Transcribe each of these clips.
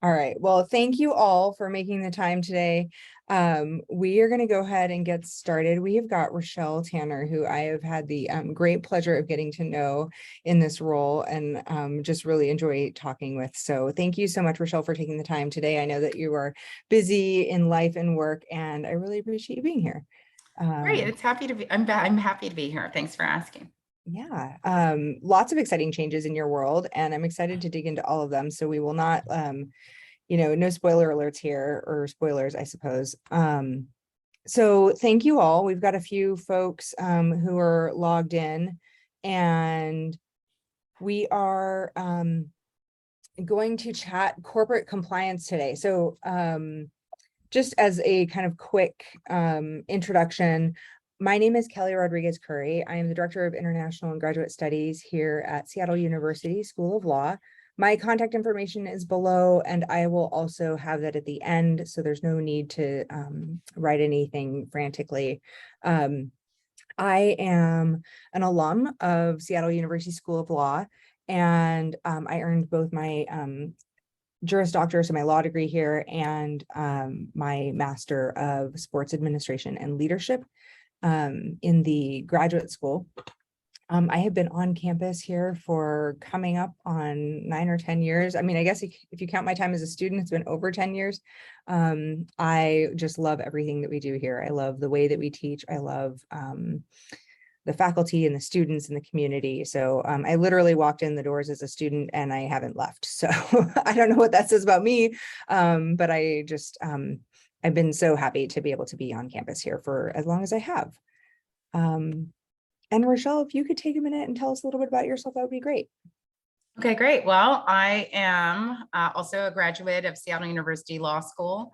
All right. Well, thank you all for making the time today. We are going to go ahead and get started. We have got Rashelle Tanner, who I have had the great pleasure of getting to know in this role and just really enjoy talking with. So thank you so much, Rashelle, for taking the time today. I know that you are busy in life and work, and I really appreciate you being here. Great. It's happy to be. I'm happy to be here. Thanks for asking. Yeah, lots of exciting changes in your world, and I'm excited to dig into all of them. So we will not no spoiler alerts here, or spoilers, I suppose. So thank you all. We've got a few folks who are logged in, and we are going to chat corporate compliance today. So just as a kind of quick introduction, my name is Kelly Rodriguez Curry. I am the Director of International and Graduate Studies here at Seattle University School of Law. My contact information is below, and I will also have that at the end, so there's no need to write anything frantically. I am an alum of Seattle University School of Law, and I earned both my Juris Doctor, so my law degree here, and my Master of Sports Administration and Leadership in the graduate school. I have been on campus here for coming up on 9 or 10 years. I mean, I guess if you count my time as a student, it's been over 10 years. I just love everything that we do here. I love the way that we teach. I love the faculty and the students and the community. So I literally walked in the doors as a student and I haven't left. So I don't know what that says about me, but I just, I've been so happy to be able to be on campus here for as long as I have. And Rochelle, if you could take a minute and tell us a little bit about yourself, that would be great. Okay, great. Well, I am also a graduate of Seattle University Law School.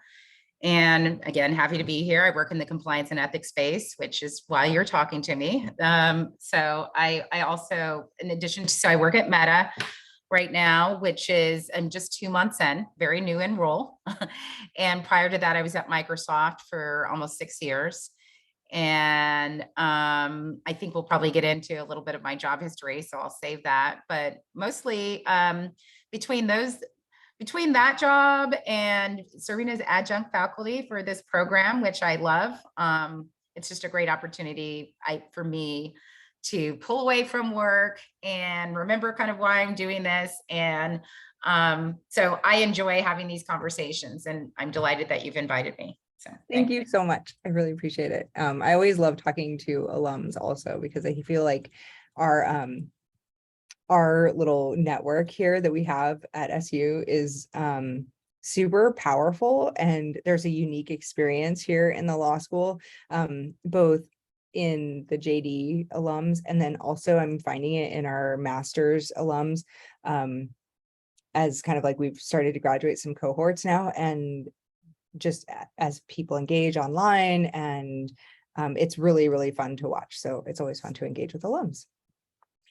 And again, happy to be here. I work in the compliance and ethics space, which is why you're talking to me. So I also, in addition to, so I work at Meta right now, which is, I'm just 2 months in, very new in role. And prior to that, I was at Microsoft for almost 6 years. And I think we'll probably get into a little bit of my job history, so I'll save that. But mostly between that job and serving as adjunct faculty for this program, which I love, it's just a great opportunity for me to pull away from work and remember kind of why I'm doing this. And so I enjoy having these conversations, and I'm delighted that you've invited me. So Thank you so much. I really appreciate it. I always love talking to alums also, because I feel like our little network here that we have at SU is super powerful, and there's a unique experience here in the law school, both in the JD alums, and then also I'm finding it in our master's alums, as kind of like we've started to graduate some cohorts now, and just as people engage online, and it's really, really fun to watch. So it's always fun to engage with alums.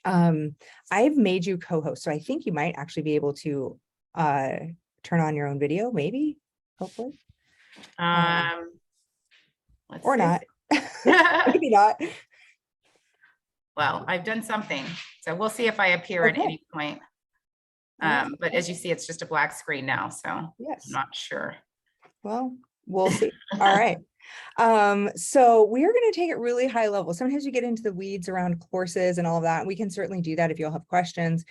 I've made you co-host, so I think you might actually be able to turn on your own video, maybe, hopefully. Or not. Maybe not. Well, I've done something, so we'll see if I appear at any point. But as you see, it's just a black screen now, so yes, I'm not sure. Well, we'll see. All right. So we are going to take it really high level. Sometimes we get into the weeds around courses and all of that. We can certainly do that if you'll have questions.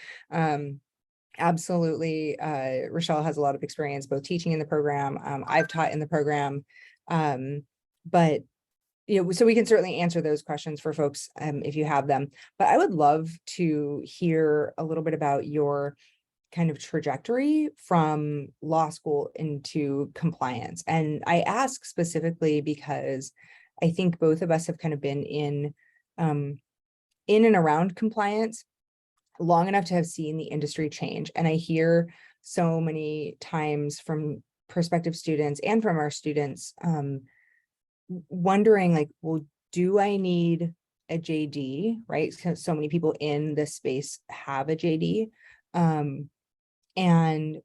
Absolutely. Rochelle has a lot of experience both teaching in the program. I've taught in the program. But so we can certainly answer those questions for folks if you have them. But I would love to hear a little bit about your kind of trajectory from law school into compliance. And I ask specifically because I think both of us have kind of been in and around compliance long enough to have seen the industry change. And I hear so many times from prospective students and from our students wondering, like, well, do I need a JD, right? Because so many people in this space have a JD. And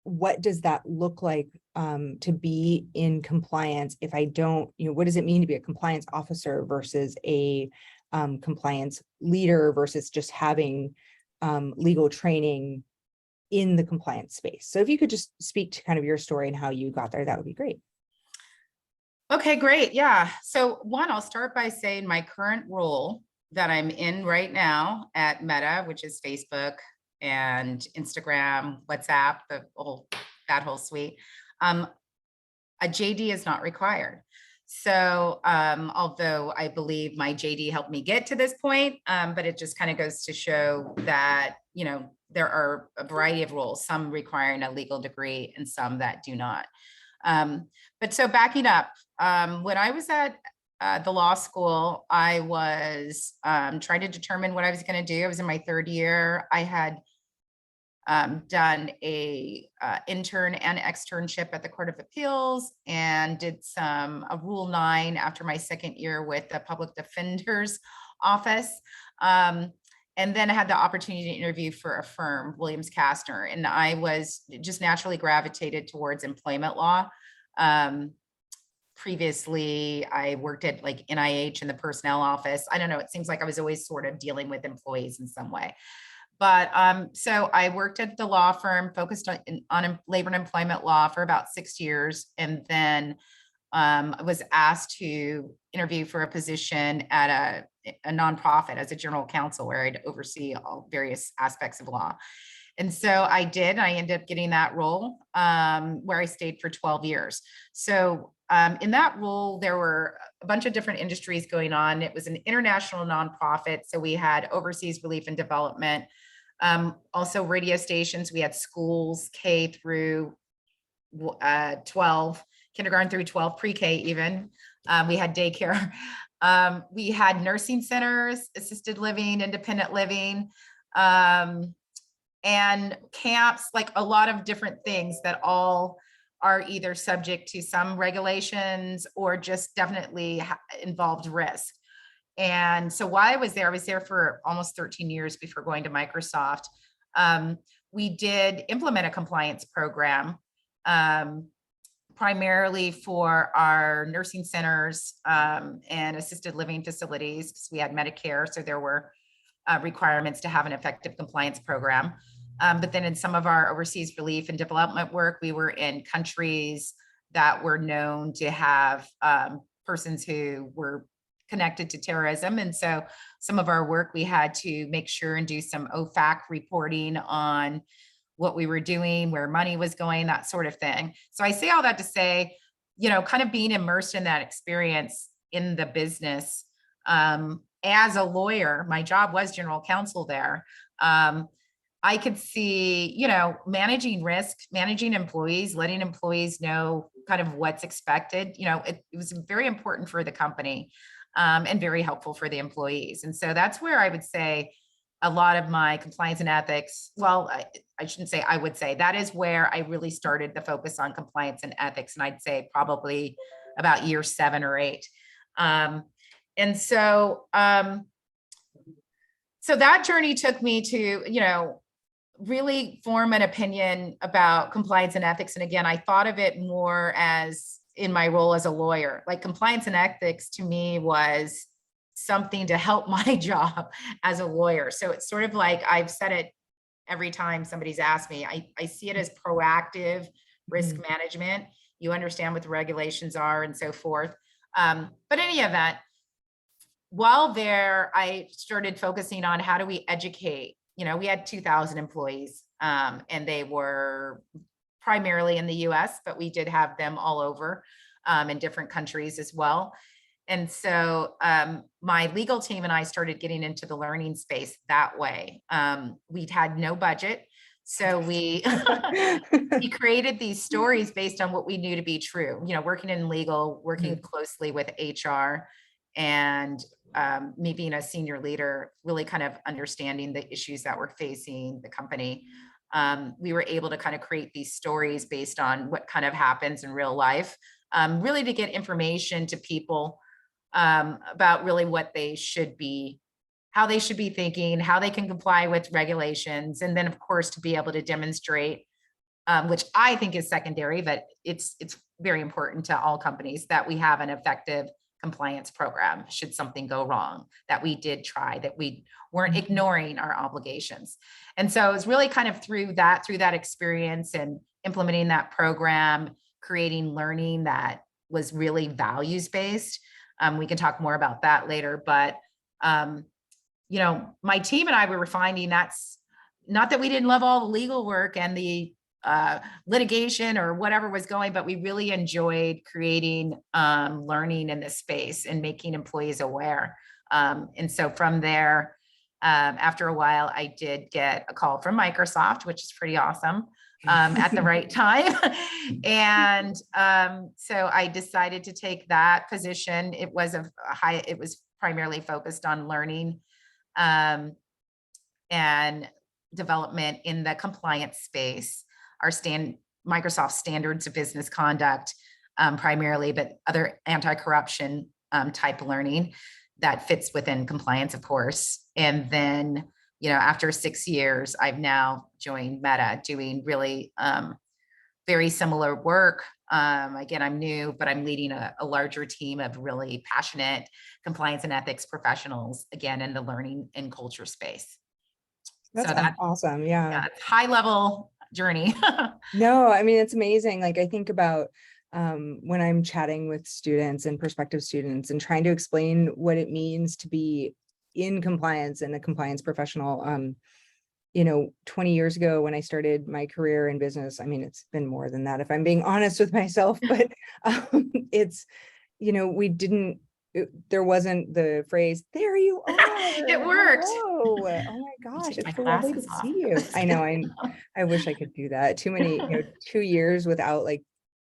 what does that look like to be in compliance if I don't, what does it mean to be a compliance officer versus a compliance leader versus just having legal training in the compliance space. So if you could just speak to kind of your story and how you got there, that would be great. Okay, great. Yeah. So one, I'll start by saying my current role that I'm in right now at Meta, which is Facebook and Instagram, WhatsApp, that whole suite. A JD is not required. So although I believe my JD helped me get to this point, but it just kind of goes to show that, there are a variety of roles, some requiring a legal degree and some that do not. But so backing up, when I was at the law school, I was trying to determine what I was going to do. I was in my third year. I had done a intern and externship at the Court of Appeals and did a Rule 9 after my second year with the Public Defender's Office. And then I had the opportunity to interview for a firm, Williams Kastner, and I was just naturally gravitated towards employment law. Previously, I worked at like NIH in the personnel office. I don't know, it seems like I was always sort of dealing with employees in some way. But so I worked at the law firm, focused on labor and employment law for about 6 years. And then I was asked to interview for a position at a nonprofit as a general counsel, where I'd oversee all various aspects of law. And so I did, and I ended up getting that role where I stayed for 12 years. So in that role, there were a bunch of different industries going on. It was an international nonprofit. So we had overseas relief and development, also radio stations. We had schools, K through 12, kindergarten through 12, pre-K even. We had daycare. We had nursing centers, assisted living, independent living, and camps, like a lot of different things that all are either subject to some regulations or just definitely involved risk. And so while I was there for almost 13 years before going to Microsoft. We did implement a compliance program, primarily for our nursing centers and assisted living facilities, because we had Medicare. So there were requirements to have an effective compliance program. But then in some of our overseas relief and development work, we were in countries that were known to have persons who were connected to terrorism. And so some of our work, we had to make sure and do some OFAC reporting on what we were doing, where money was going, that sort of thing. So I say all that to say, kind of being immersed in that experience in the business. As a lawyer, my job was general counsel there. I could see, managing risk, managing employees, letting employees know kind of what's expected. It was very important for the company and very helpful for the employees. And so that's where I would say a lot of my compliance and ethics, well, I shouldn't say I would say, that is where I really started the focus on compliance and ethics. And I'd say probably about year 7 or 8. And so, so that journey took me to, really form an opinion about compliance and ethics. And again, I thought of it more as in my role as a lawyer. Like compliance and ethics to me was something to help my job as a lawyer. So it's sort of like, I've said it every time somebody's asked me, I see it as proactive risk management. You understand what the regulations are and so forth. But in any event, while there, I started focusing on how do we educate. We had 2,000 employees and they were primarily in the US, but we did have them all over in different countries as well. And so my legal team and I started getting into the learning space that way. We'd had no budget. So we created these stories based on what we knew to be true, working in legal, working closely with HR, and me being a senior leader, really kind of understanding the issues that were facing the company. We were able to kind of create these stories based on what kind of happens in real life, really to get information to people about really what they should be, how they should be thinking, how they can comply with regulations. And then of course, to be able to demonstrate, which I think is secondary, but it's very important to all companies, that we have an effective compliance program should something go wrong, that we did try, that we weren't ignoring our obligations. And so it was really kind of through that experience and implementing that program, creating learning that was really values-based. We can talk more about that later, but you know, my team and I were finding that's not that we didn't love all the legal work and the litigation or whatever was going, but we really enjoyed creating learning in this space and making employees aware. And so from there, after a while, I did get a call from Microsoft, which is pretty awesome, at the right time. And so I decided to take that position. It was it was primarily focused on learning and development in the compliance space, our Microsoft standards of business conduct, primarily, but other anti-corruption type learning that fits within compliance, of course. And then, you know, after 6 years, I've now joined Meta doing really very similar work. Again, I'm new, but I'm leading a larger team of really passionate compliance and ethics professionals, again, in the learning and culture space. That's So that's awesome. Yeah. it's high level journey. No, I mean, it's amazing. Like I think about when I'm chatting with students and prospective students and trying to explain what it means to be in compliance and a compliance professional. You know, 20 years ago when I started my career in business, I mean, it's been more than that if I'm being honest with myself, but it's, you know, there wasn't the phrase, there you are. It worked. Hello. Oh my gosh, Take my it's so lovely to glasses off. see you. I know, I wish I could do that. Too many, you know, 2 years without like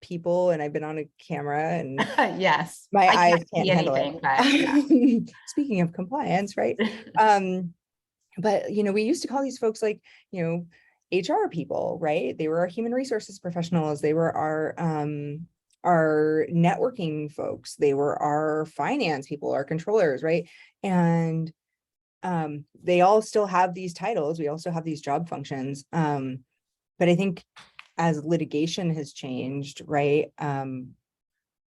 people, and I've been on a camera and Yes. my I eyes can't can't see handle anything, it. but yeah. Speaking of compliance, right? But, you know, we used to call these folks like, you know, HR people, right? They were our human resources professionals. They were our networking folks. They were our finance people, our controllers, right? And they all still have these titles. We also have these job functions. But I think as litigation has changed, right?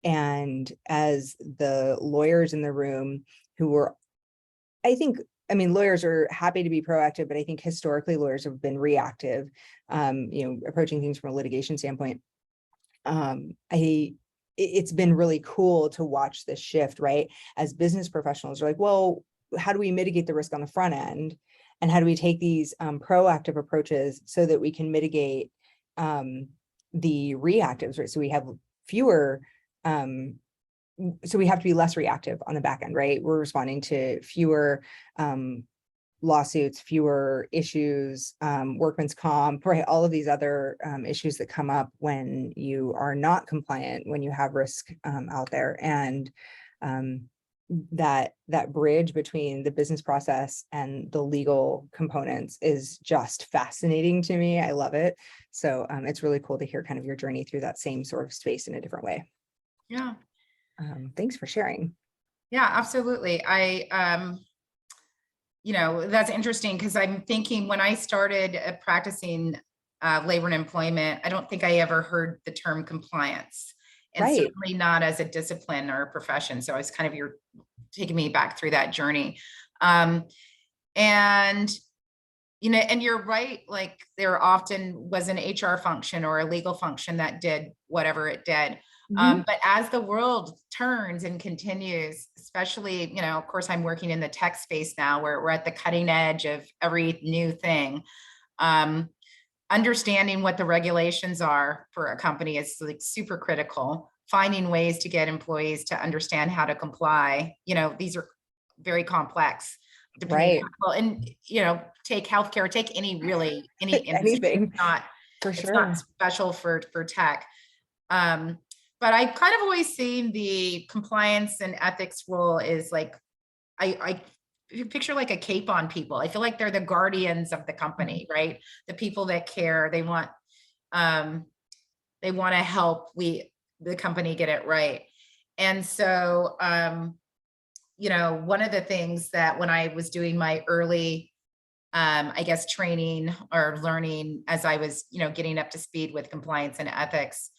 And as the lawyers in the room who were, I mean, lawyers are happy to be proactive, but I think historically lawyers have been reactive, you know, approaching things from a litigation standpoint. It's been really cool to watch this shift, right? As business professionals are like, well, how do we mitigate the risk on the front end? And how do we take these proactive approaches so that we can mitigate the reactives, right? So we have fewer, so we have to be less reactive on the back end, right? We're responding to fewer lawsuits, fewer issues, workman's comp, right? All of these other issues that come up when you are not compliant, when you have risk out there. And that bridge between the business process and the legal components is just fascinating to me. I love it. So it's really cool to hear kind of your journey through that same sort of space in a different way. Yeah. Thanks for sharing. Yeah, absolutely. You know, that's interesting because I'm thinking when I started practicing labor and employment, I don't think I ever heard the term compliance, and Right. certainly not as a discipline or a profession. So it's kind of, you're taking me back through that journey. And you know, and you're right, like there often was an HR function or a legal function that did whatever it did. But as the world turns and continues, especially, you know, of course, I'm working in the tech space now where we're at the cutting edge of every new thing. Understanding what the regulations are for a company is like super critical. Finding ways to get employees to understand how to comply. You know, these are very complex. Right. Well, and you know, take healthcare, take any industry. Anything. It's not, For it's sure. not special for tech. But I kind of always seen the compliance and ethics role is like, I picture like a cape on people. I feel like they're the guardians of the company, right? The people that care, they want to help the company get it right. And so, you know, one of the things that when I was doing my early, I guess, training or learning as I was, you know, getting up to speed with compliance and ethics,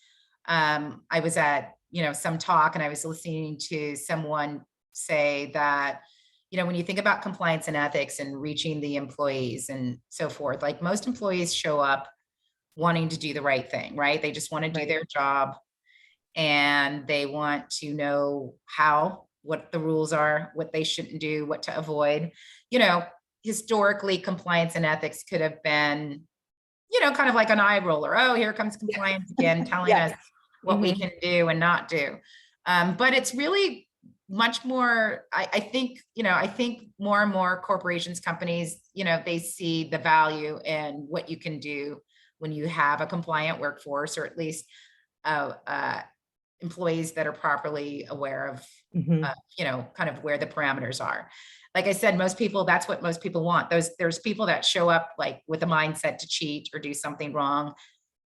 I was at, some talk and I was listening to someone say that, when you think about compliance and ethics and reaching the employees and so forth, like most employees show up wanting to do the right thing, right? They just want to do Right. their job and they want to know what the rules are, what they shouldn't do, what to avoid. You know, Historically, compliance and ethics could have been, kind of like an eye roller. Oh, here comes compliance again, telling Yeah. us what we Hmm. can do and not do. But it's really much more, I think more and more corporations, companies, they see the value in what you can do when you have a compliant workforce, or at least employees that are properly aware of, Hmm. kind of where the parameters are. Like I said, that's what most people want. There's people that show up like with a mindset to cheat or do something wrong.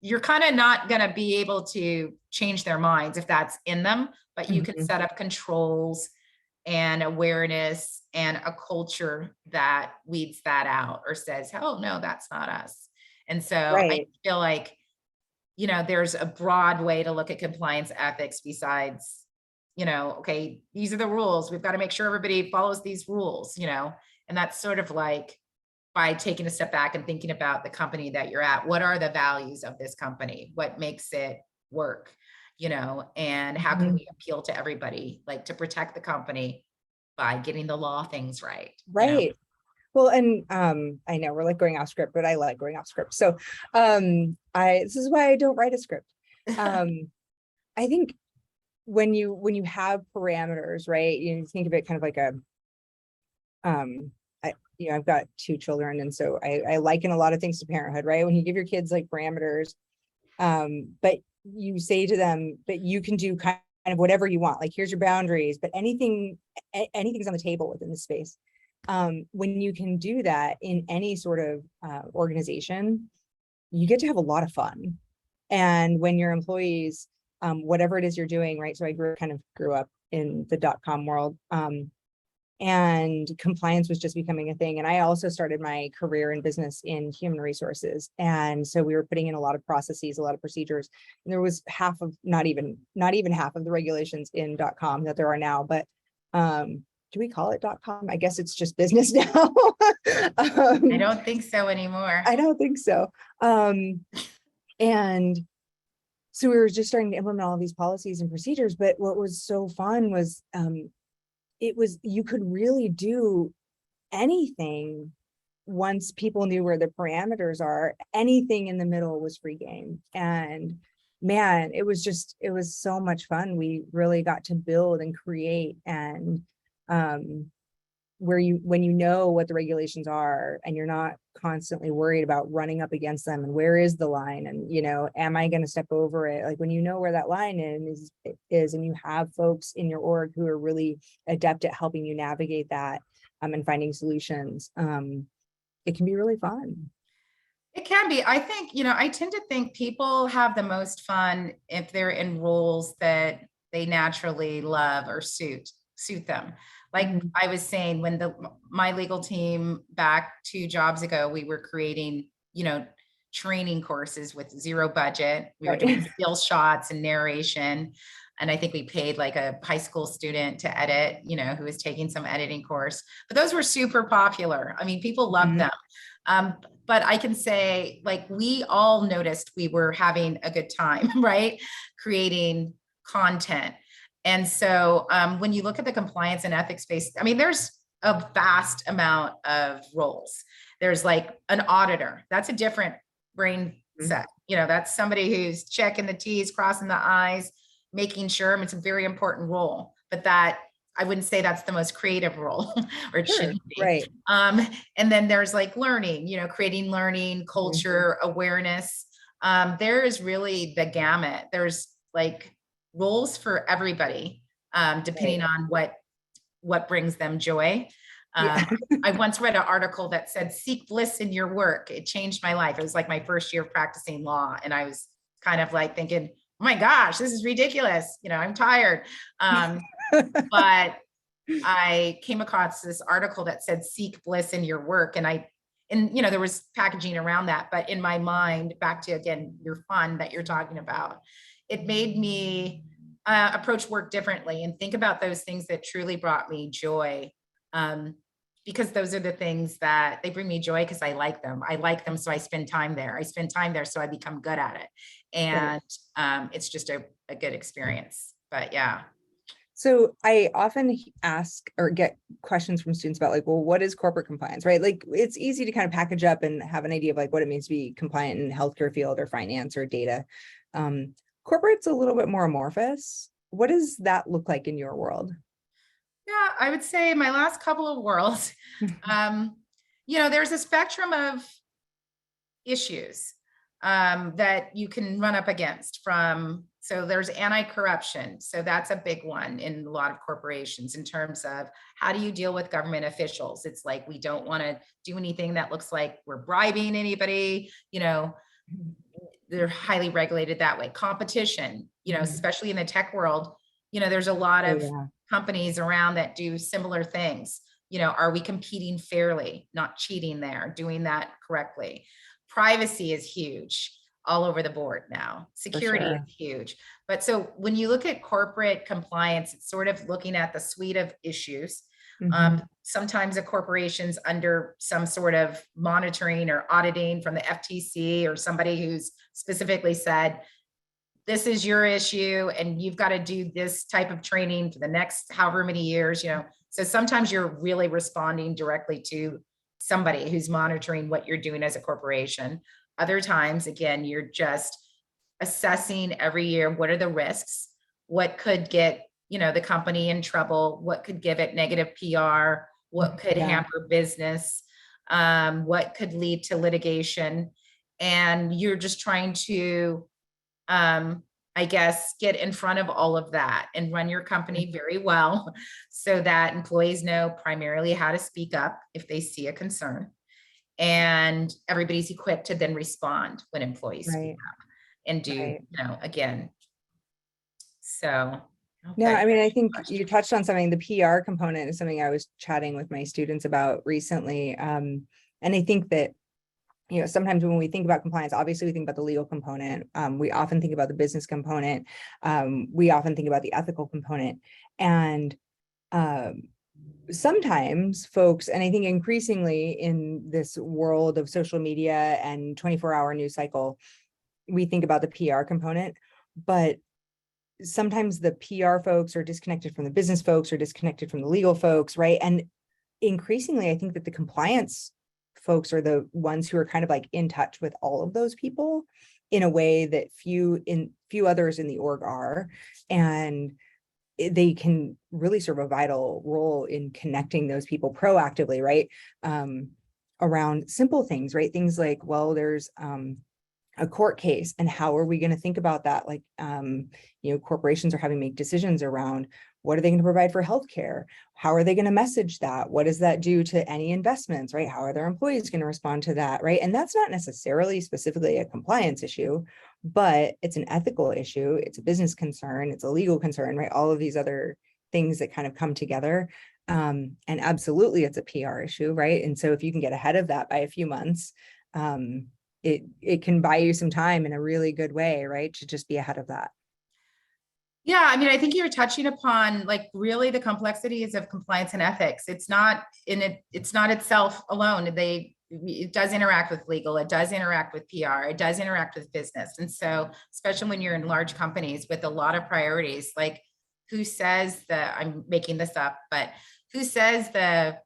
You're kind of not going to be able to change their minds if that's in them, but you can Hmm. set up controls and awareness and a culture that weeds that out or says, oh, no, that's not us. And so I Right. feel like, there's a broad way to look at compliance ethics besides, okay, these are the rules. We've got to make sure everybody follows these rules, and that's sort of like by taking a step back and thinking about the company that you're at. What are the values of this company? What makes it work? And how can Mhm. we appeal to everybody, like to protect the company by getting the law things right? Right. Well, and I know we're like going off script, but I like going off script. So I this is why I don't write a script. Um, I think when you have parameters, right, you think of it kind of like a I've got two children, and so I liken a lot of things to parenthood, right? When you give your kids like parameters, but you say to them, but you can do kind of whatever you want, like here's your boundaries, but anything's on the table within the space. When you can do that in any sort of organization, you get to have a lot of fun. And when your employees, whatever it is you're doing, right? So I grew up in the .com world, and compliance was just becoming a thing. And I also started my career in business in human resources, and so we were putting in a lot of processes, a lot of procedures, and there was not even half of the regulations in .com that there are now. But do we call it .com? I guess it's just business now. I um, don't think so anymore. I don't think so. And so we were just starting to implement all of these policies and procedures. But what was so fun was you could really do anything once people knew where the parameters are. Anything in the middle was free game. And man, it was so much fun. We really got to build and create, and when you know what the regulations are and you're not constantly worried about running up against them and where is the line, and am I going to step over it, like when you know where that line is and you have folks in your org who are really adept at helping you navigate that, and finding solutions, it can be really fun. It can be. I think, I tend to think people have the most fun if they're in roles that they naturally love or suit them. Like Mhm. I was saying, when my legal team back 2 jobs ago, we were creating, training courses with zero budget. We were doing Right. still shots and narration. And I think we paid like a high school student to edit, who was taking some editing course. But those were super popular. I mean, people loved Mhm. them. Um, but I can say, like, we all noticed we were having a good time, right? Creating content. And so when you look at the compliance and ethics space, I mean, there's a vast amount of roles. There's like an auditor, that's a different brain set. That's somebody who's checking the T's, crossing the I's, making sure. It's a very important role, but that I wouldn't say that's the most creative role, or it Sure. shouldn't be. Right. And then there's like learning, creating learning, Mhm. culture, awareness. There is really the gamut. There's like roles for everybody, depending Right. on what brings them joy. Yeah. Um, I once read an article that said, seek bliss in your work. It changed my life. It was like my first year of practicing law. And I was kind of like thinking, oh my gosh, this is ridiculous. I'm tired. But I came across this article that said, seek bliss in your work. And there was packaging around that, but in my mind, back to, again, your fun that you're talking about, it made me approach work differently and think about those things that truly brought me joy. Um, because those are the things that they bring me joy because I like them. I like them, so I spend time there. I spend time there, so I become good at it. Right. And it's just a good experience. But yeah. So I often ask or get questions from students about like, well, what is corporate compliance, right? Like it's easy to kind of package up and have an idea of like what it means to be compliant in healthcare field or finance or data. Corporate's a little bit more amorphous. What does that look like in your world? Yeah, I would say my last couple of worlds, um, there's a spectrum of issues that you can run up against from. So there's anti-corruption. So that's a big one in a lot of corporations in terms of how do you deal with government officials? It's like, we don't want to do anything that looks like we're bribing anybody, they're highly regulated that way. Competition, especially in the tech world, there's a lot Oh of yeah, companies around that do similar things. Are we competing fairly, not cheating there, doing that correctly? Privacy is huge all over the board now. for Security is sure. huge. But so when you look at corporate compliance, it's sort of looking at the suite of issues. Mhm. Sometimes a corporation's under some sort of monitoring or auditing from the FTC or somebody who's specifically said, this is your issue and you've got to do this type of training for the next however many years. So sometimes you're really responding directly to somebody who's monitoring what you're doing as a corporation. Other times, again, you're just assessing every year, what are the risks, what could get the company in trouble, what could give it negative PR, what could Yeah, hamper business, what could lead to litigation. And you're just trying to I guess, get in front of all of that and run your company very well so that employees know primarily how to speak up if they see a concern. And everybody's equipped to then respond when employees speak right, up and do, right. again. So I hope No, that I answers mean, I your think you question. touched on something. The PR component is something I was chatting with my students about recently. And I think that, sometimes when we think about compliance, obviously we think about the legal component. We often think about the business component. We often think about the ethical component. And sometimes folks, and I think increasingly in this world of social media and 24-hour news cycle, we think about the PR component, but sometimes the PR folks are disconnected from the business folks or disconnected from the legal folks, right? And increasingly, I think that the compliance folks are the ones who are kind of like in touch with all of those people in a way that few others in the org are. And they can really serve a vital role in connecting those people proactively, right? Around simple things, right? Things like, well, there's a court case, and how are we going to think about that? Like, corporations are having to make decisions around what are they going to provide for healthcare? How are they going to message that? What does that do to any investments, right? How are their employees going to respond to that, right? And that's not necessarily specifically a compliance issue, but it's an ethical issue. It's a business concern. It's a legal concern, right? All of these other things that kind of come together. And absolutely, it's a PR issue, right? And so if you can get ahead of that by a few months, it can buy you some time in a really good way, right? To just be ahead of that. Yeah, I mean, I think you're touching upon like really the complexities of compliance and ethics. It's not in it, it's not itself alone. It does interact with legal, it does interact with PR, it does interact with business. And so, especially when you're in large companies with a lot of priorities, like who says that, I'm making this up, but who says the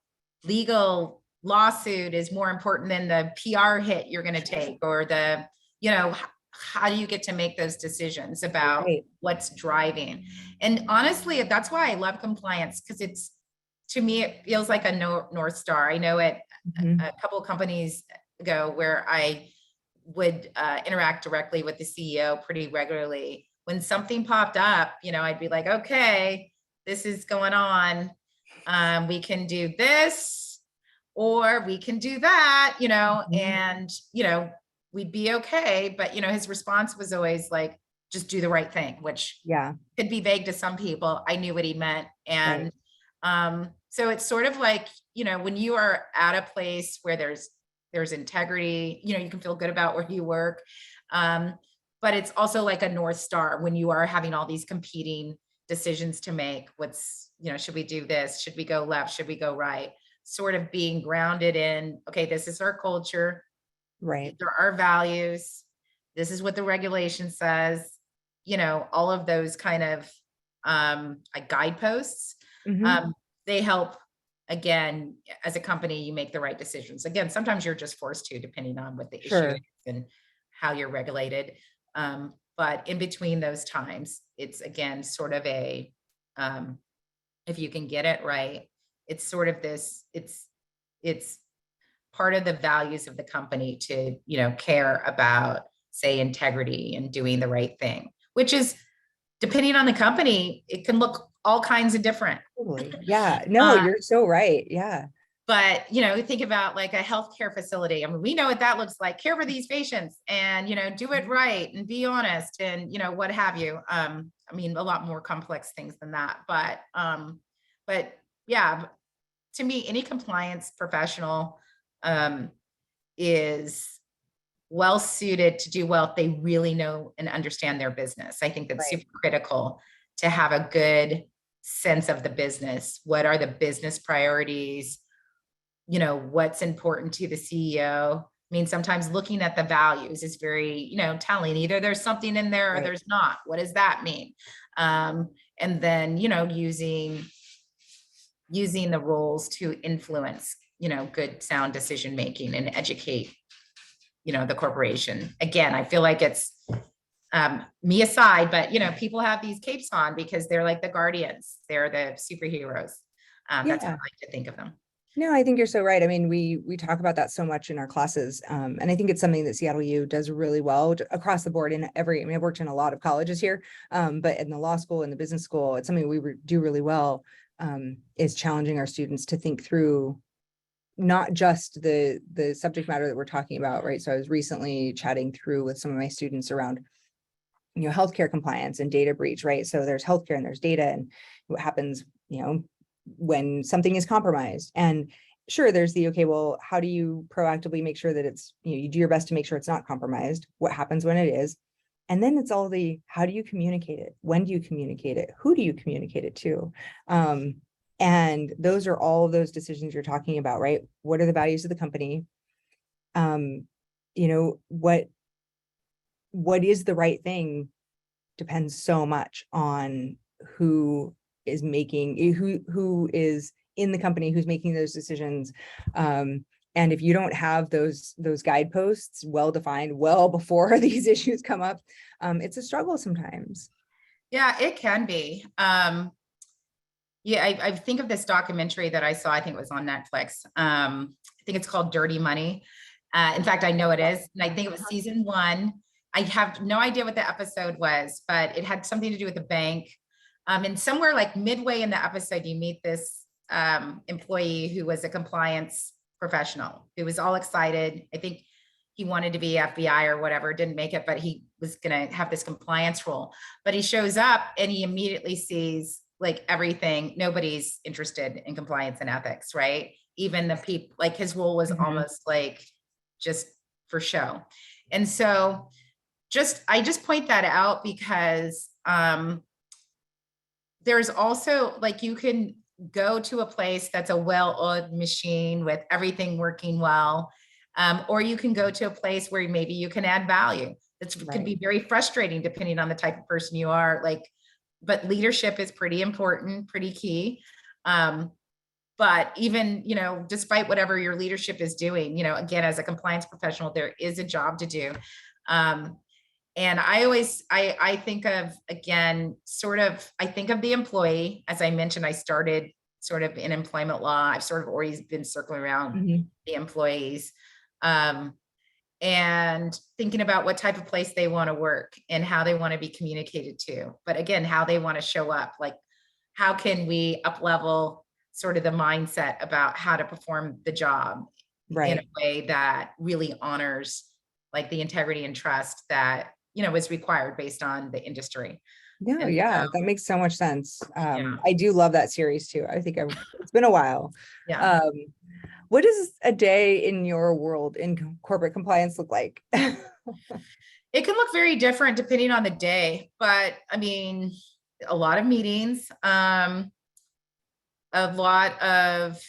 legal lawsuit is more important than the PR hit you're going to take, or the, you know, how do you get to make those decisions about Right. what's driving? And honestly, that's why I love compliance, because it's, to me, it feels like a North Star. I know it Mhm. a couple of companies ago where I would interact directly with the CEO pretty regularly. When something popped up, I'd be like, okay, this is going on. We can do this, or we can do that, Mhm. and, we'd be okay. But, his response was always like, just do the right thing, which Yeah, could be vague to some people. I knew what he meant. right. And so it's sort of like, when you are at a place where there's integrity, you can feel good about where you work. Um, but it's also like a North Star when you are having all these competing decisions to make. What's, should we do this? Should we go left? Should we go right? Sort of being grounded in, okay, this is our culture. Right. These are our values. This is what the regulation says, all of those kind of like guideposts. Mhm. They help, again, as a company, you make the right decisions. Again, sometimes you're just forced to, depending on what the issue is Sure. and how you're regulated. But in between those times, it's again sort of a if you can get it right, it's sort of this, it's part of the values of the company to, care about, say, integrity and doing the right thing, which is, depending on the company, it can look all kinds of different. Totally. Yeah. No, Uh, you're so right. Yeah. but think about like a healthcare facility. I mean, we know what that looks like. Care for these patients, and do it right and be honest, and what have you. I mean, a lot more complex things than that. But yeah, to me, any compliance professional um, is well suited to do well if they really know and understand their business. I think that's Right. super critical to have a good sense of the business. What are the business priorities? What's important to the CEO. I mean, sometimes looking at the values is very, telling. Either there's something in there or Right. there's not. What does that mean? And then, using the roles to influence, good sound decision making and educate, the corporation. Again, I feel like it's me aside, but people have these capes on because they're like the guardians. They're the superheroes. That's how Yeah. I like to think of them. No, I think you're so right. I mean, we talk about that so much in our classes. And I think it's something that Seattle U does really well across the board in every, I mean, I've worked in a lot of colleges here, but in the law school and the business school, it's something we do really well, is challenging our students to think through not just the subject matter that we're talking about, right? So I was recently chatting through with some of my students around, healthcare compliance and data breach, right? So there's healthcare and there's data, and what happens, when something is compromised. And sure, there's the, okay, well, how do you proactively make sure that it's, you do your best to make sure it's not compromised? What happens when it is? And then it's all the, how do you communicate it? When do you communicate it? Who do you communicate it to? And those are all of those decisions you're talking about, right? What are the values of the company? What is the right thing depends so much on who is making, who is in the company, who's making those decisions. And if you don't have those guideposts well defined well before these issues come up, it's a struggle sometimes. Yeah, it can be. Yeah, I think of this documentary that I saw. I think it was on Netflix. I think it's called Dirty Money. In fact, I know it is. And I think it was season 1. I have no idea what the episode was, but it had something to do with the bank. And somewhere like midway in the episode, you meet this employee who was a compliance professional who was all excited. I think he wanted to be FBI or whatever, didn't make it, but he was going to have this compliance role. But he shows up and he immediately sees like everything. Nobody's interested in compliance and ethics, right? Even the people, like his role was almost like just for show. And so I just point that out because there's also like, you can go to a place that's a well-oiled machine with everything working well. Or you can go to a place where maybe you can add value. It can be very frustrating depending on the type of person you are. Like, but leadership is pretty important, pretty key. But even, despite whatever your leadership is doing, again, as a compliance professional, there is a job to do. And I think of, again, I think of the employee. As I mentioned, I started sort of in employment law. I've sort of always been circling around the employees. And thinking about what type of place they want to work and how they want to be communicated to. But again, how they want to show up, like how can we up level sort of the mindset about how to perform the job in a way that really honors like the integrity and trust that, is required based on the industry. No, And yeah, so, that makes so much sense. yeah. I do love that series too. I think it's been a while. Yeah. What does a day in your world in corporate compliance look like? It can look very different depending on the day, but I mean, a lot of meetings, a lot of,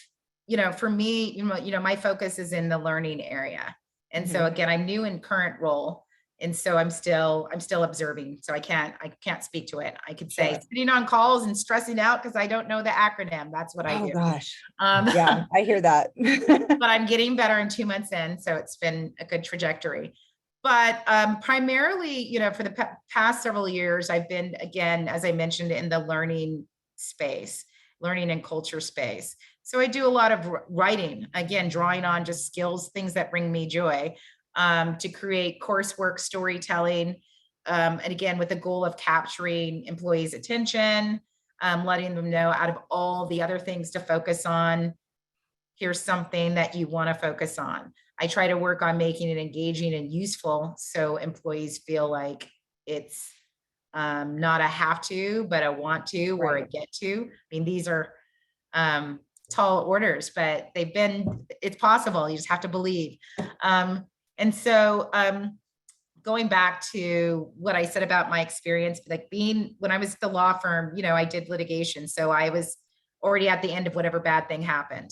for me, my focus is in the learning area. And so Mhm. again, I'm new in current role. And so I'm still observing. So I can't speak to it. I could say Sure. sitting on calls and stressing out because I don't know the acronym. That's what I Oh do. gosh. Um, Yeah, I hear that. but I'm getting better in 2 months in. So it's been a good trajectory. But primarily, for the past several years, I've been, again, as I mentioned, in the learning space, learning and culture space. So I do a lot of writing, again, drawing on just skills, things that bring me joy, to create coursework, storytelling, and again, with the goal of capturing employees' attention, letting them know out of all the other things to focus on, here's something that you want to focus on. I try to work on making it engaging and useful so employees feel like it's not a have to, but a want to or a Right. get to. I mean, these are tall orders, but it's possible. You just have to believe. And so going back to what I said about my experience, like when I was at the law firm, I did litigation. So I was already at the end of whatever bad thing happened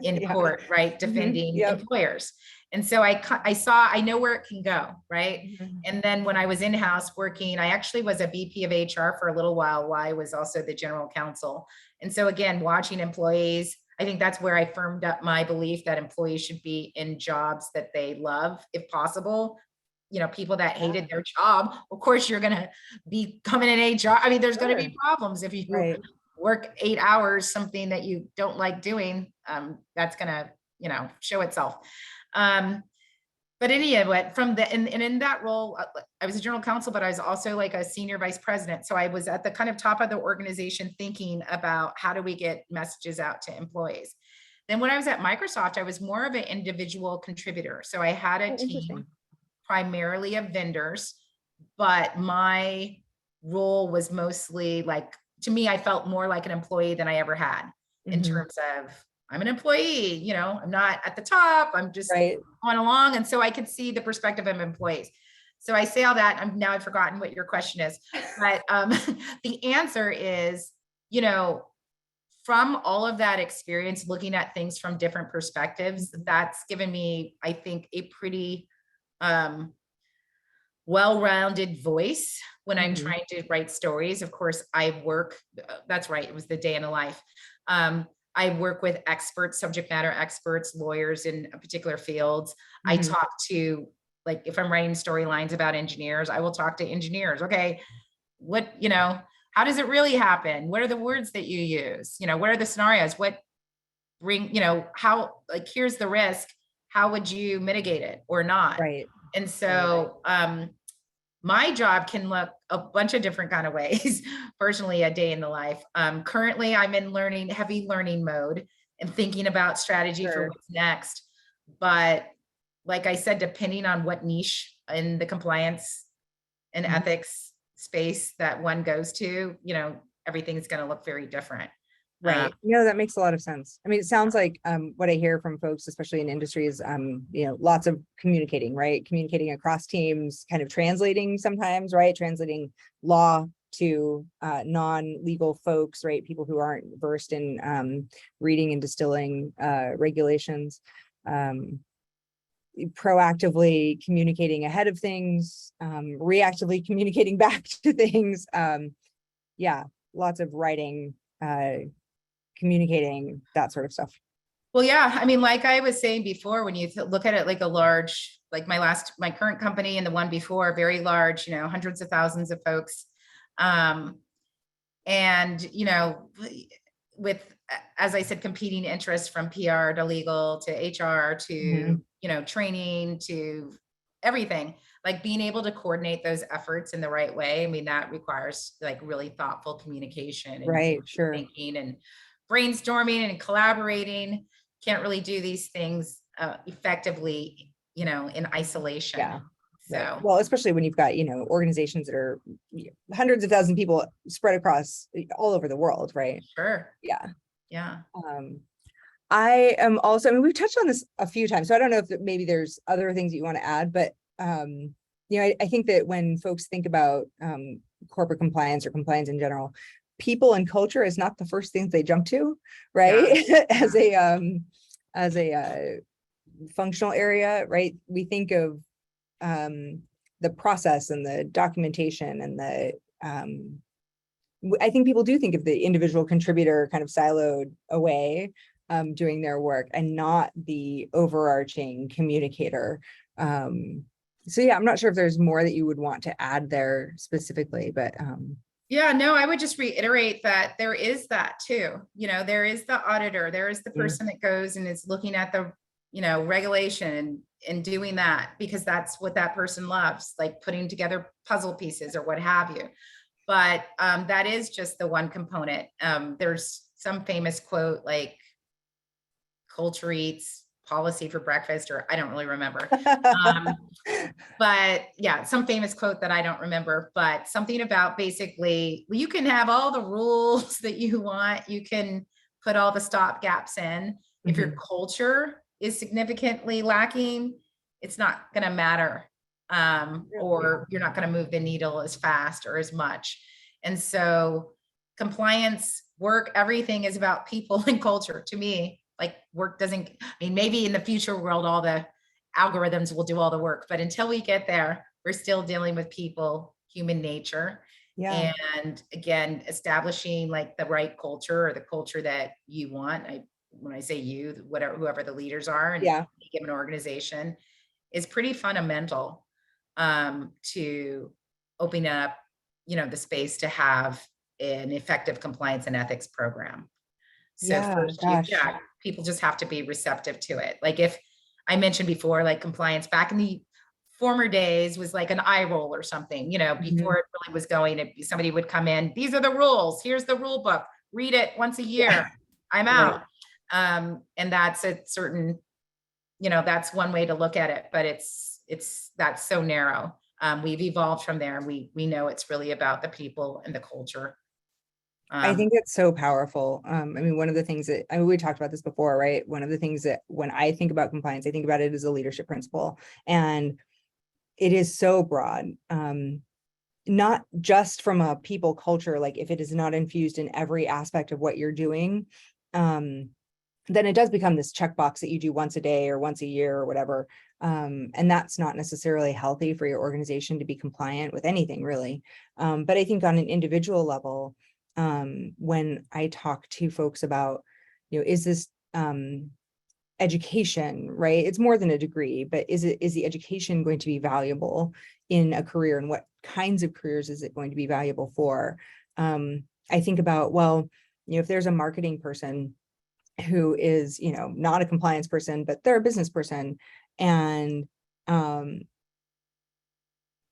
in Yeah. court, right? Defending Yep. employers. And so I know where it can go, right? Mhm. And then when I was in-house working, I actually was a VP of HR for a little while I was also the general counsel. And so again, watching employees, I think that's where I firmed up my belief that employees should be in jobs that they love, if possible. People that Yeah. hated their job, of course, you're going to be coming in HR. I mean, there's going to Sure. be problems if you Right. work 8 hours, something that you don't like doing. That's going to, show itself. Um, but anyway, and in that role, I was a general counsel, but I was also like a senior vice president. So I was at the kind of top of the organization thinking about how do we get messages out to employees. Then when I was at Microsoft, I was more of an individual contributor. So I had a Oh, team interesting. primarily of vendors, but my role was mostly like, to me, I felt more like an employee than I ever had in Mhm. terms of I'm an employee, I'm not at the top, I'm just Right. going along. And so I could see the perspective of employees. So I say all that. I've forgotten what your question is, but the answer is, you know, from all of that experience, looking at things from different perspectives, Mhm. that's given me, I think, a pretty um, well-rounded voice when I'm Mhm. trying to write stories. Of course, that's right, it was the day in the life. I work with experts, subject matter experts, lawyers in particular fields. I Mhm. talk to, like, if I'm writing storylines about engineers, I will talk to engineers. Okay, how does it really happen? What are the words that you use? What are the scenarios? How, like, here's the risk. How would you mitigate it or not? Right. And Right. so my job can look a bunch of different kind of ways. Personally, a day in the life. Currently, I'm in heavy learning mode and thinking about strategy for Sure. what's next. But like I said, depending on what niche in the compliance and Mhm. ethics space that one goes to, everything's going to look very different. Uh, Right. No, that makes a lot of sense. I mean, it sounds like what I hear from folks, especially in industries, lots of communicating, right? Communicating across teams, kind of translating sometimes, right? Translating law to non-legal folks, right? People who aren't versed in reading and distilling regulations. Um, Proactively communicating ahead of things, reactively communicating back to things. Yeah, lots of writing, communicating, that sort of stuff. Well, yeah, I mean, like I was saying before, when you look at it like a large, like my current company and the one before, very large, hundreds of thousands of folks. Um, and, with, as I said, competing interests from PR to legal to HR to, Mhm. training to everything, like being able to coordinate those efforts in the right way. I mean, that requires like really thoughtful communication and Right, sure. thinking and brainstorming and collaborating. Can't really do these things effectively, in isolation. Yeah, right. So, Well, especially when you've got, organizations that are hundreds of thousands of people spread across all over the world, right? sure. Yeah. Yeah. Um, I am also, I mean, we've touched on this a few times, so I don't know if maybe there's other things that you want to add, but I think that when folks think about corporate compliance or compliance in general, people and culture is not the first things they jump to, right? Yeah. As a functional area, right? We think of the process and the documentation and I think people do think of the individual contributor kind of siloed away doing their work and not the overarching communicator. So yeah, I'm not sure if there's more that you would want to add there specifically, but Yeah, no, I would just reiterate that there is that too. There is the auditor, there is the person that goes and is looking at the, regulation and doing that because that's what that person loves, like putting together puzzle pieces or what have you. But that is just the one component. There's some famous quote like culture eats policy for breakfast, or I don't really remember. But yeah, some famous quote that I don't remember, but something about basically you can have all the rules that you want. You can put all the stop gaps in. If your culture is significantly lacking, it's not going to matter. Or you're not going to move the needle as fast or as much. And so compliance work, everything is about people and culture to me. Like work doesn't, I mean, maybe in the future world, all the algorithms will do all the work, but until we get there, we're still dealing with people, human nature. yeah. And again, establishing like the right culture or the culture that you want. When I say you, whatever, whoever the leaders are in a given organization is pretty fundamental to opening up, the space to have an effective compliance and ethics program. So first, people just have to be receptive to it. Like if I mentioned before, like compliance back in the former days was like an eye roll or something, before it really was going, somebody would come in, these are the rules, here's the rule book, read it once a year, I'm out. And that's a certain, that's one way to look at it, but that's so narrow. We've evolved from there. We know it's really about the people and the culture. I think it's so powerful. I mean, one of the things that, we talked about this before, right? One of the things that when I think about compliance, I think about it as a leadership principle, and it is so broad. Not just from a people culture, like if it is not infused in every aspect of what you're doing, then it does become this checkbox that you do once a day or once a year or whatever. And that's not necessarily healthy for your organization to be compliant with anything really. But I think on an individual level, when I talk to folks about, is this education, right? It's more than a degree, but is the education going to be valuable in a career, and what kinds of careers is it going to be valuable for? I think about, well, if there's a marketing person who is, not a compliance person, but they're a business person, and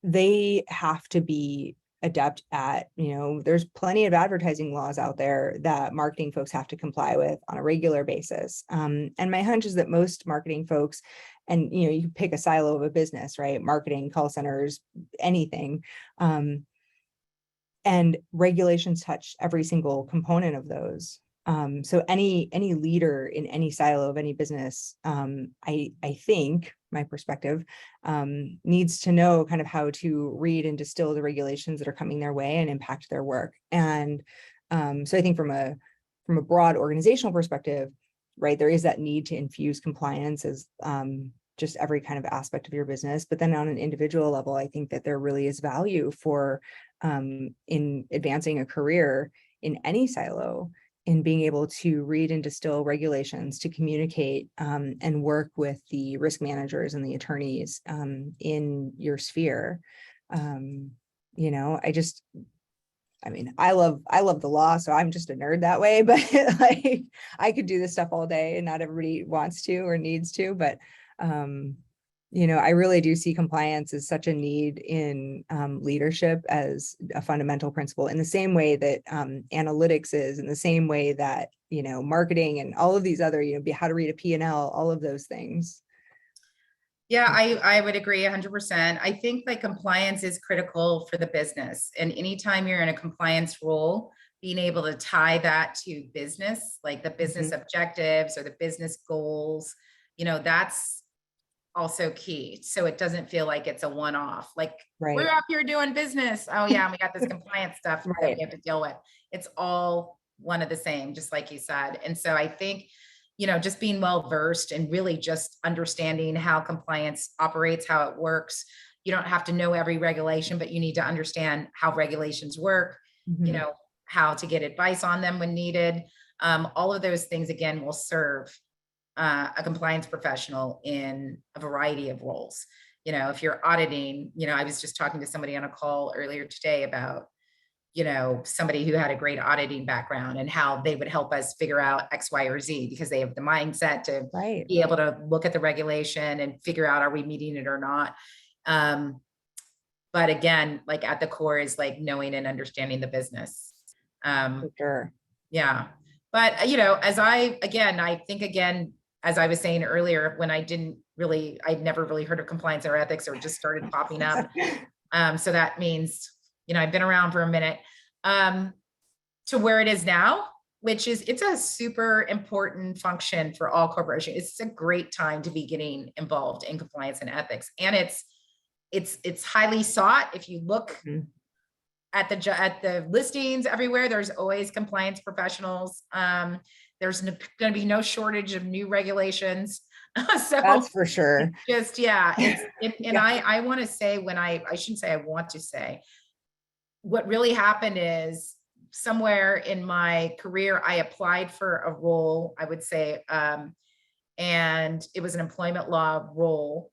they have to be adept at, there's plenty of advertising laws out there that marketing folks have to comply with on a regular basis. And my hunch is that most marketing folks, and you can pick a silo of a business, right? Marketing, call centers, anything. And regulations touch every single component of those. So any leader in any silo of any business, I think my perspective, needs to know kind of how to read and distill the regulations that are coming their way and impact their work. And so I think from a broad organizational perspective, right, there is that need to infuse compliance as just every kind of aspect of your business. But then on an individual level, I think that there really is value for in advancing a career in any silo, in being able to read and distill regulations, to communicate and work with the risk managers and the attorneys in your sphere. I love the law, so I'm just a nerd that way, but like I could do this stuff all day, and not everybody wants to or needs to, but I really do see compliance as such a need in leadership as a fundamental principle, in the same way that analytics is, in the same way that, marketing and all of these other, how to read a P&L, all of those things. Yeah, I would agree 100%. I think like compliance is critical for the business. And anytime you're in a compliance role, being able to tie that to business, like the business objectives or the business goals, that's also key. So it doesn't feel like it's a one-off, like we're Right. up here doing business. Oh yeah, and we got this compliance stuff that Right. we have to deal with. It's all one of the same, just like you said. And so I think, you know, just being well versed and really just understanding how compliance operates, how it works. You don't have to know every regulation, but you need to understand how regulations work, you Mhm. know, how to get advice on them when needed. All of those things, again, will serve a compliance professional in a variety of roles. You know, if you're auditing, you know, I was just talking to somebody on a call earlier today about, you know, somebody who had a great auditing background and how they would help us figure out X, Y, or Z because they have the mindset to Right. be able to look at the regulation and figure out, are we meeting it or not? Um, but again, like at the core is like knowing and understanding the business. For Um, sure. yeah. But, you know, I think again, as I was saying earlier, when I'd never really heard of compliance or ethics or just started popping up. So that means, you know, I've been around for a minute, um, to where it is now, which is, it's a super important function for all corporations. It's a great time to be getting involved in compliance and ethics. And it's highly sought. If you look Mhm. at the listings everywhere, there's always compliance professionals. There's going to be no shortage of new regulations. So That's for sure. it's just, yeah, and Yeah. I want to say I shouldn't say I want to say, what really happened is somewhere in my career, I applied for a role, I would say, and it was an employment law role.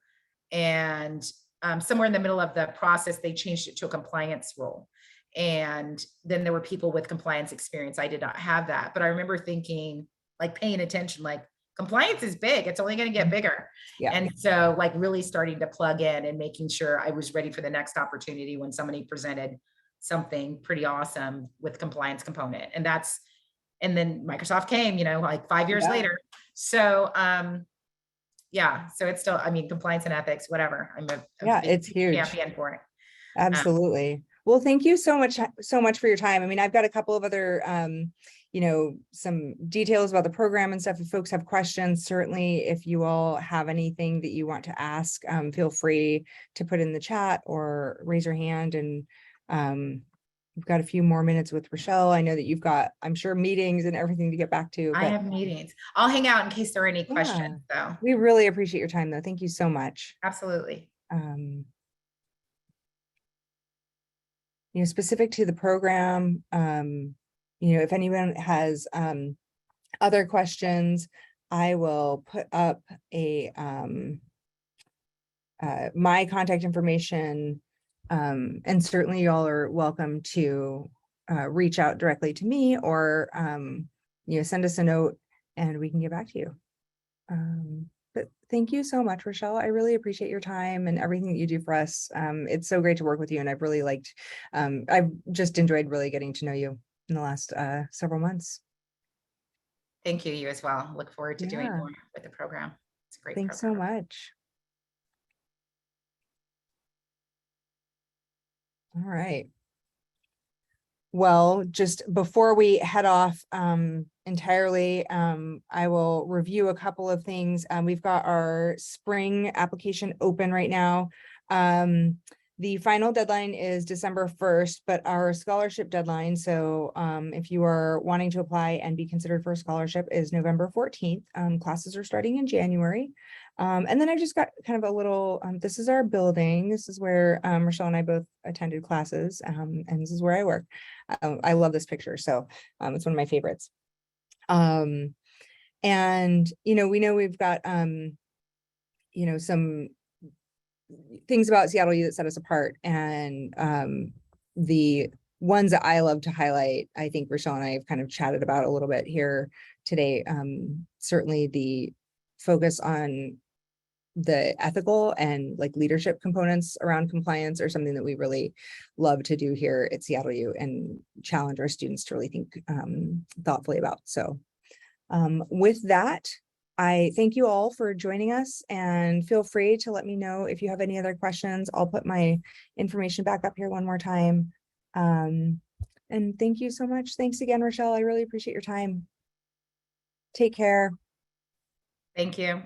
And somewhere in the middle of the process, they changed it to a compliance role. And then there were people with compliance experience. I did not have that, but I remember thinking, like paying attention, like compliance is big. It's only going to get bigger. Yeah. And so like really starting to plug in and making sure I was ready for the next opportunity when somebody presented something pretty awesome with compliance component. And then Microsoft came, you know, like 5 years Yeah. later. So, yeah, so it's still, I mean, compliance and ethics, whatever. I'm a Yeah. big It's huge. champion for it. Absolutely. Well, thank you so much for your time. I mean, I've got a couple of other, you know, some details about the program and stuff. If folks have questions, certainly if you all have anything that you want to ask, feel free to put in the chat or raise your hand. And we've got a few more minutes with Rochelle. I know that you've got, I'm sure, meetings and everything to get back to, I but have meetings. I'll hang out in case there are any yeah, questions. So we really appreciate your time though. Thank you so much. absolutely. Um, you know, specific to the program, you know, if anyone has other questions, I will put up a my contact information, and certainly y'all are welcome to reach out directly to me or you know, send us a note and we can get back to you. But thank you so much, Rochelle. I really appreciate your time and everything that you do for us. It's so great to work with you, and I've really liked, I've just enjoyed really getting to know you in the last several months. Thank you. You as well. Look forward to doing Yeah, more with the program. It's a great thanks so program. much. All right. Well, just before we head off entirely, I will review a couple of things. We've got our spring application open right now. The final deadline is December 1st, but our scholarship deadline, so if you are wanting to apply and be considered for a scholarship, is November 14th. Classes are starting in January. And then I just got kind of a little, this is our building. This is where Rochelle and I both attended classes, and this is where I work. I love this picture, so it's one of my favorites. And you know, we know we've got you know, some things about Seattle U that set us apart, and the ones that I love to highlight, I think Rochelle and I have kind of chatted about a little bit here today. Certainly the focus on the ethical and like leadership components around compliance are something that we really love to do here at Seattle U and challenge our students to really think thoughtfully about. So with that, I thank you all for joining us, and feel free to let me know if you have any other questions. I'll put my information back up here one more time. And thank you so much. Thanks again, Rochelle. I really appreciate your time. Take care. Thank you.